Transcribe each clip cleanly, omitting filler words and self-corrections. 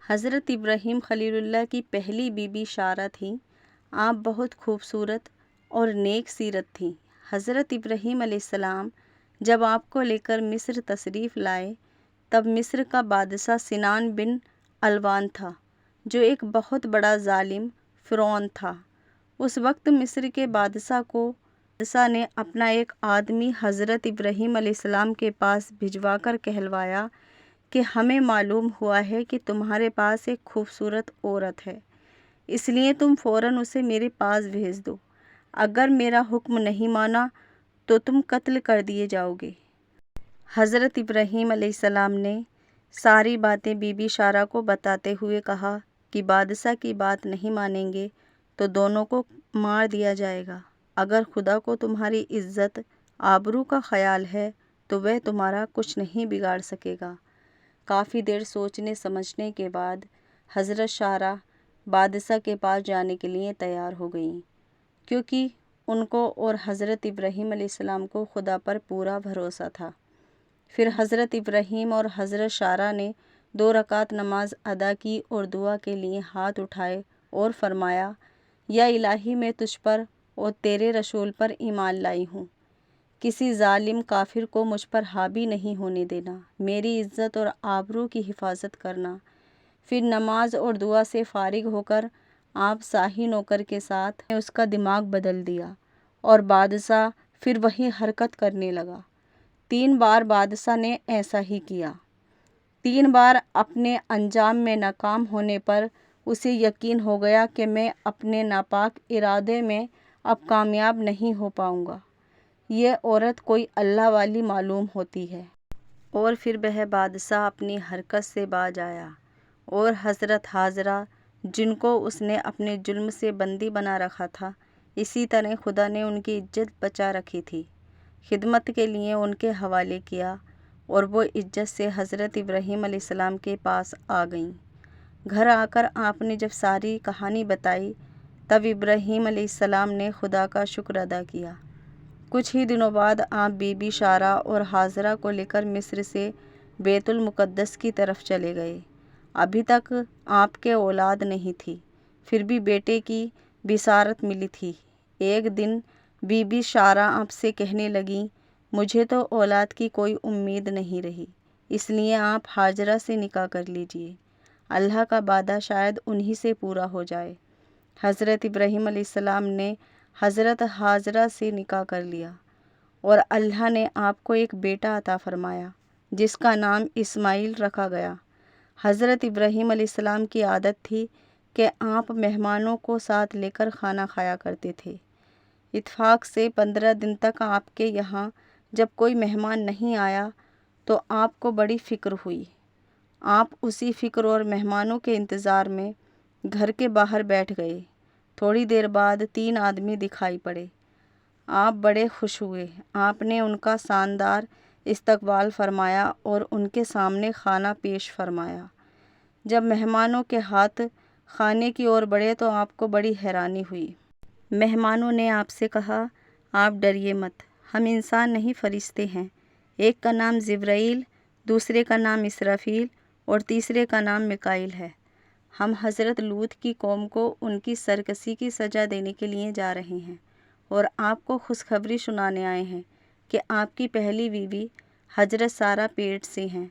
حضرت ابراہیم خلیل اللہ کی پہلی بیوی سارہ تھیں۔ آپ بہت خوبصورت اور نیک سیرت تھیں۔ حضرت ابراہیم علیہ السلام جب آپ کو لے کر مصر تشریف لائے تب مصر کا بادشاہ سنان بن الوان تھا، جو ایک بہت بڑا ظالم فرعون تھا۔ اس وقت مصر کے بادشاہ نے اپنا ایک آدمی حضرت ابراہیم علیہ السلام کے پاس بھجوا کر کہلوایا کہ ہمیں معلوم ہوا ہے کہ تمہارے پاس ایک خوبصورت عورت ہے، اس لیے تم فوراً اسے میرے پاس بھیج دو۔ اگر میرا حکم نہیں مانا تو تم قتل کر دیے جاؤ گے۔ حضرت ابراہیم علیہ السلام نے ساری باتیں بی بی سارہ کو بتاتے ہوئے کہا کہ بادشاہ کی بات نہیں مانیں گے تو دونوں کو مار دیا جائے گا۔ اگر خدا کو تمہاری عزت آبرو کا خیال ہے تو وہ تمہارا کچھ نہیں بگاڑ سکے گا۔ کافی دیر سوچنے سمجھنے کے بعد حضرت سارہ بادشاہ کے پاس جانے کے لیے تیار ہو گئیں، کیونکہ ان کو اور حضرت ابراہیم علیہ السلام کو خدا پر پورا بھروسہ تھا۔ پھر حضرت ابراہیم اور حضرت سارہ نے 2 رکعت نماز ادا کی اور دعا کے لیے ہاتھ اٹھائے اور فرمایا، یا الہی میں تجھ پر اور تیرے رسول پر ایمان لائی ہوں، کسی ظالم کافر کو مجھ پر حاوی نہیں ہونے دینا، میری عزت اور آبرو کی حفاظت کرنا۔ پھر نماز اور دعا سے فارغ ہو کر آپ شاہی نوکر کے ساتھ اس کا دماغ بدل دیا اور بادشاہ پھر وہی حرکت کرنے لگا۔ 3 بار بادشاہ نے ایسا ہی کیا۔ 3 بار اپنے انجام میں ناکام ہونے پر اسے یقین ہو گیا کہ میں اپنے ناپاک ارادے میں اب کامیاب نہیں ہو پاؤں گا، یہ عورت کوئی اللہ والی معلوم ہوتی ہے۔ اور پھر وہ بادشاہ اپنی حرکت سے باز آیا اور حضرت ہاجرہ جن کو اس نے اپنے ظلم سے بندی بنا رکھا تھا، اسی طرح خدا نے ان کی عزت بچا رکھی تھی، خدمت کے لیے ان کے حوالے کیا اور وہ عزت سے حضرت ابراہیم علیہ السلام کے پاس آ گئیں۔ گھر آ کر آپ نے جب ساری کہانی بتائی تب ابراہیم علیہ السلام نے خدا کا شکر ادا کیا۔ کچھ ہی دنوں بعد آپ بی بی سارہ اور ہاجرہ کو لے کر مصر سے بیت المقدس کی طرف چلے گئے۔ ابھی تک آپ کے اولاد نہیں تھی، پھر بھی بیٹے کی بشارت ملی تھی۔ ایک دن بی بی سارہ آپ سے کہنے لگیں، مجھے تو اولاد کی کوئی امید نہیں رہی، اس لیے آپ ہاجرہ سے نکاح کر لیجئے، اللہ کا وعدہ شاید انہی سے پورا ہو جائے۔ حضرت ابراہیم علیہ السلام نے حضرت ہاجرہ سے نکاح کر لیا اور اللہ نے آپ کو ایک بیٹا عطا فرمایا جس کا نام اسماعیل رکھا گیا۔ حضرت ابراہیم علیہ السلام کی عادت تھی کہ آپ مہمانوں کو ساتھ لے کر کھانا کھایا کرتے تھے۔ اتفاق سے 15 دن تک آپ کے یہاں جب کوئی مہمان نہیں آیا تو آپ کو بڑی فکر ہوئی۔ آپ اسی فکر اور مہمانوں کے انتظار میں گھر کے باہر بیٹھ گئے۔ تھوڑی دیر بعد 3 آدمی دکھائی پڑے۔ آپ بڑے خوش ہوئے۔ آپ نے ان کا شاندار استقبال فرمایا اور ان کے سامنے کھانا پیش فرمایا۔ جب مہمانوں کے ہاتھ کھانے کی اور بڑھے تو آپ کو بڑی حیرانی ہوئی۔ مہمانوں نے آپ سے کہا، آپ ڈریے مت، ہم انسان نہیں فرشتے ہیں، ایک کا نام جبرائیل، دوسرے کا نام اسرافیل اور تیسرے کا نام میکائیل ہے۔ ہم حضرت لوط کی قوم کو ان کی سرکشی کی سزا دینے کے لیے جا رہے ہیں اور آپ کو خوشخبری سنانے آئے ہیں کہ آپ کی پہلی بیوی حضرت سارہ پیٹ سے ہیں،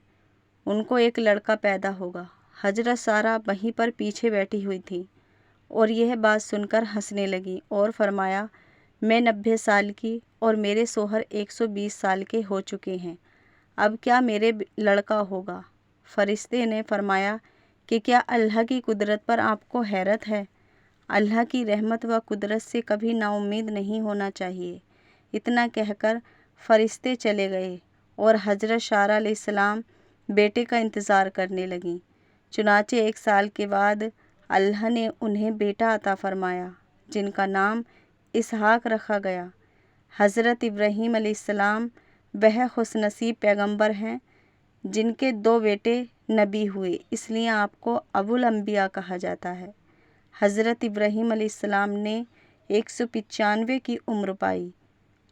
ان کو ایک لڑکا پیدا ہوگا۔ حضرت سارہ وہیں پر پیچھے بیٹھی ہوئی تھیں اور یہ بات سن کر ہنسنے لگیں اور فرمایا، میں 90 سال کی اور میرے شوہر 120 سال کے ہو چکے ہیں، اب کیا میرے لڑکا ہوگا؟ فرشتے نے فرمایا کہ کیا اللہ کی قدرت پر آپ کو حیرت ہے؟ اللہ کی رحمت و قدرت سے کبھی نا امید نہیں ہونا چاہیے۔ اتنا کہہ کر فرشتے چلے گئے اور حضرت سارہ علیہ السلام بیٹے کا انتظار کرنے لگیں۔ چنانچہ 1 سال کے بعد اللہ نے انہیں بیٹا عطا فرمایا جن کا نام اسحاق رکھا گیا۔ حضرت ابراہیم علیہ السلام وہ خوش نصیب پیغمبر ہیں جن کے 2 بیٹے نبی ہوئے، اس لیے آپ کو ابو الانبیاء کہا جاتا ہے۔ حضرت ابراہیم علیہ السلام نے 195 کی عمر پائی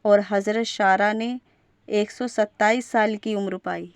اور حضرت سارہ نے 127 سال کی عمر پائی۔